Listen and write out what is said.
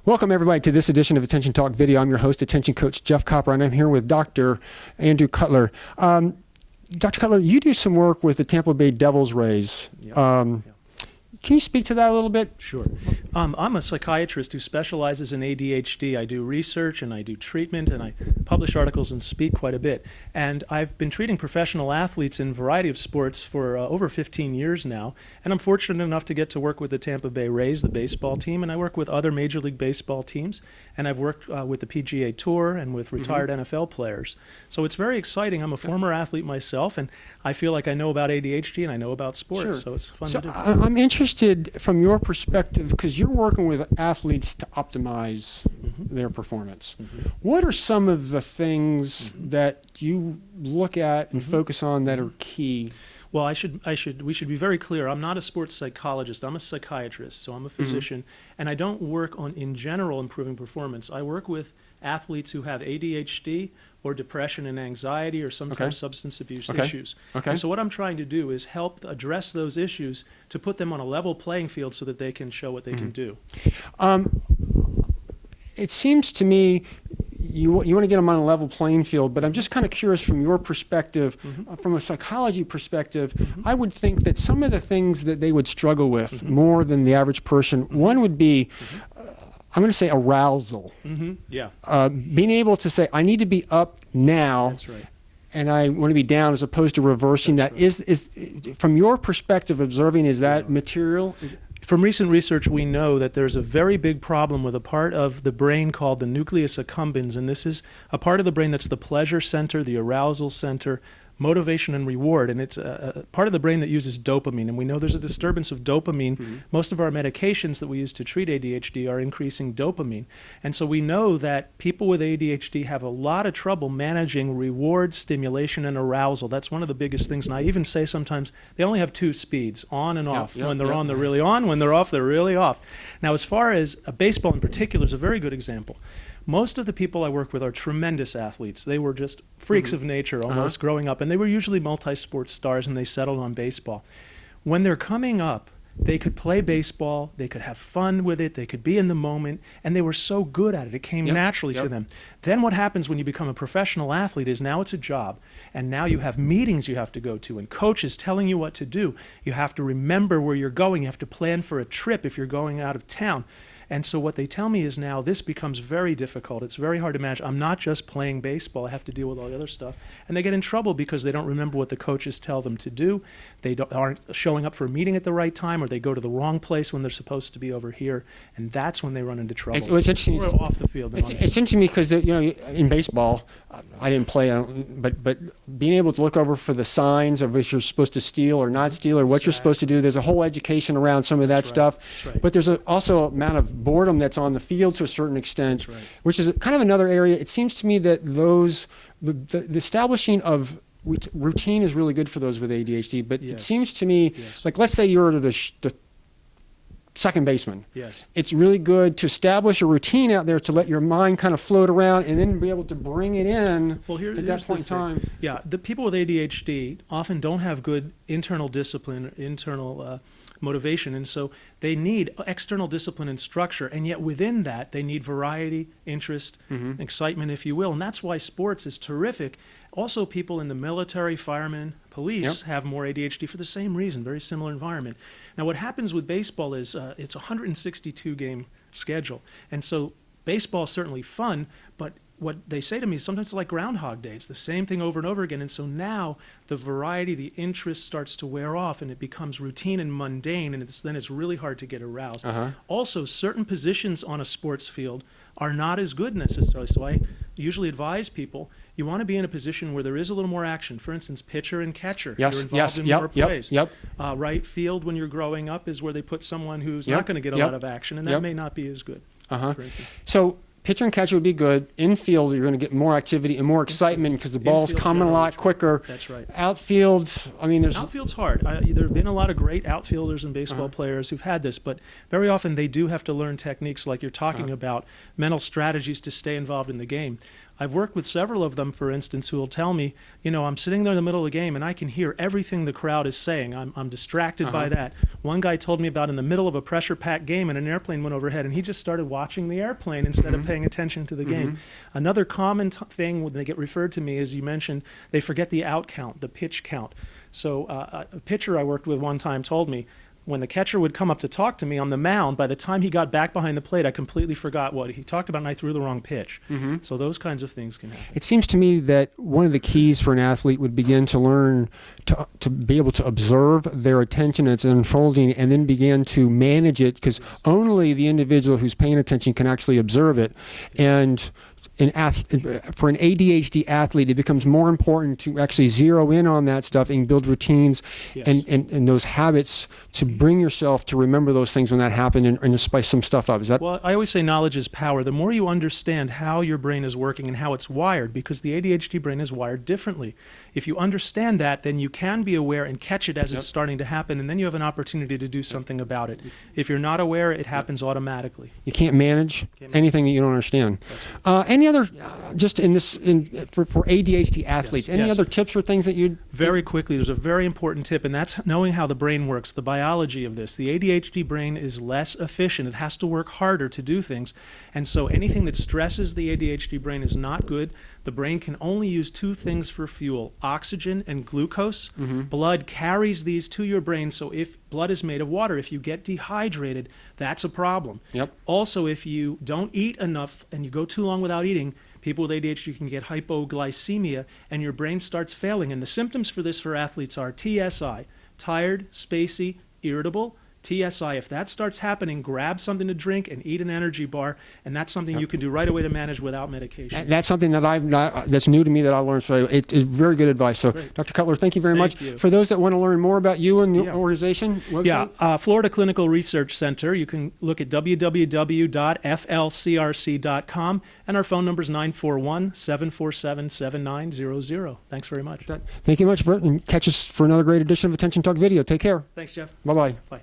Welcome, everybody, to this edition of Attention Talk Video. I'm your host, Attention Coach Jeff Copper, and I'm here with Dr. Andrew Cutler. Dr. Cutler, you do some work with the Tampa Bay Devil Rays. Can you speak to that a little bit? Sure. I'm a psychiatrist who specializes in ADHD. I do research and I do treatment and I publish articles and speak quite a bit. And I've been treating professional athletes in a variety of sports for over 15 years now. And I'm fortunate enough to get to work with the Tampa Bay Rays, the baseball team, and I work with other Major League Baseball teams. And I've worked with the PGA Tour and with retired NFL players. So it's very exciting. I'm a former athlete myself, and I feel like I know about ADHD and I know about sports. Sure. So it's fun So to do. I'm interested from your perspective, because you're working with athletes to optimize their performance. What are some of the things that you look at and focus on that are key? Well, we should be very clear. I'm not a sports psychologist. I'm a psychiatrist, so I'm a physician, and I don't work on, in general, improving performance. I work with athletes who have ADHD or depression and anxiety or sometimes substance abuse issues. And so what I'm trying to do is help address those issues to put them on a level playing field so that they can show what they can do. It seems to me you want to get them on a level playing field, but I'm just kind of curious from your perspective, from a psychology perspective, I would think that some of the things that they would struggle with more than the average person, one would be, I'm going to say arousal. Being able to say, I need to be up now. That's right. And I want to be down, as opposed to reversing that. Is from your perspective, observing, is that material? From recent research, we know that there's a very big problem with a part of the brain called the Nucleus Accumbens, and this is a part of the brain that's the pleasure center, the arousal center, motivation and reward, and it's a part of the brain that uses dopamine, and we know there's a disturbance of dopamine. Most of our medications that we use to treat ADHD are increasing dopamine, and so we know that people with ADHD have a lot of trouble managing reward, stimulation, and arousal. That's one of the biggest things, and I even say sometimes they only have two speeds, on and off. When they're on, they're really on. When they're off, they're really off. Now, as far as baseball in particular is a very good example. Most of the people I work with are tremendous athletes. They were just freaks of nature almost growing up, and they were usually multi-sport stars, and they settled on baseball. When they're coming up, they could play baseball, they could have fun with it, they could be in the moment, and they were so good at it. It came naturally to them. Then what happens when you become a professional athlete is now it's a job, and now you have meetings you have to go to, and coaches telling you what to do. You have to remember where you're going. You have to plan for a trip if you're going out of town. And so what they tell me is now this becomes very difficult. It's very hard to manage. I'm not just playing baseball. I have to deal with all the other stuff. And they get in trouble because they don't remember what the coaches tell them to do. They aren't showing up for a meeting at the right time, or they go to the wrong place when they're supposed to be over here. And that's when they run into trouble. It's interesting. Or off the field. It's interesting to me because, in baseball, I didn't play, but being able to look over for the signs of if you're supposed to steal or not steal or what you're supposed to do, there's a whole education around some of that stuff. But there's also an amount of boredom that's on the field to a certain extent, which is kind of another area. It seems to me that the establishing of routine is really good for those with ADHD, but it seems to me, like let's say you're the second baseman. It's really good to establish a routine out there to let your mind kind of float around and then be able to bring it in at that point in time. Yeah, the people with ADHD often don't have good internal discipline, internal motivation, and so they need external discipline and structure, and yet within that they need variety, interest, excitement, if you will, and that's why sports is terrific. Also, people in the military, firemen, police have more ADHD for the same reason, very similar environment. Now what happens with baseball is it's a 162 game schedule, and so baseball is certainly fun, but what they say to me is sometimes it's like Groundhog Day. It's the same thing over and over again. And so now the variety, the interest starts to wear off, and it becomes routine and mundane, and then it's really hard to get aroused. Also, certain positions on a sports field are not as good necessarily. So I usually advise people, you want to be in a position where there is a little more action. For instance, pitcher and catcher. You're involved in more plays. Right field, when you're growing up, is where they put someone who's not going to get a lot of action, and that may not be as good, for instance. So pitcher and catcher would be good. Infield, you're going to get more activity and more excitement because the ball's coming a lot quicker. That's right. Outfield, I mean, Outfield's hard. There have been a lot of great outfielders and baseball players who've had this, but very often they do have to learn techniques like you're talking about, mental strategies to stay involved in the game. I've worked with several of them, for instance, who will tell me, I'm sitting there in the middle of the game and I can hear everything the crowd is saying. I'm distracted by that. One guy told me about in the middle of a pressure-packed game and an airplane went overhead and he just started watching the airplane instead of paying attention to the game. Another common thing when they get referred to me, as you mentioned, they forget the out count, the pitch count. So a pitcher I worked with one time told me, when the catcher would come up to talk to me on the mound, by the time he got back behind the plate, I completely forgot what he talked about and I threw the wrong pitch. So those kinds of things can happen. It seems to me that one of the keys for an athlete would begin to learn to be able to observe their attention as it's unfolding and then begin to manage it, because only the individual who's paying attention can actually observe it. And for an ADHD athlete, it becomes more important to actually zero in on that stuff and build routines and those habits to bring yourself to remember those things when that happened and to spice some stuff up. Is that? Well, I always say knowledge is power. The more you understand how your brain is working and how it's wired, because the ADHD brain is wired differently. If you understand that, then you can be aware and catch it as it's starting to happen, and then you have an opportunity to do something about it. If you're not aware, it happens automatically. You can't manage anything that you don't understand. Any other, just for ADHD athletes, any other tips or things that you'd... Very quickly, there's a very important tip, and that's knowing how the brain works, the biology of this. The ADHD brain is less efficient. It has to work harder to do things. And so anything that stresses the ADHD brain is not good. The brain can only use two things for fuel, oxygen and glucose. Blood carries these to your brain, so if blood is made of water, if you get dehydrated, that's a problem. Also, if you don't eat enough and you go too long without eating, people with ADHD can get hypoglycemia and your brain starts failing. And the symptoms for this for athletes are TSI, tired, spacey, irritable. TSI, if that starts happening, grab something to drink and eat an energy bar, and that's something you can do right away to manage without medication. That's something that that's new to me that I learned. So it's very good advice. So, Dr. Cutler, thank you very much. For those that want to learn more about you and your organization, website? Florida Clinical Research Center. You can look at www.flcrc.com, and our phone number is 941-747-7900. Thanks very much. Thank you much, Brett, and catch us for another great edition of Attention Talk Video. Take care. Thanks, Jeff. Bye-bye. Bye.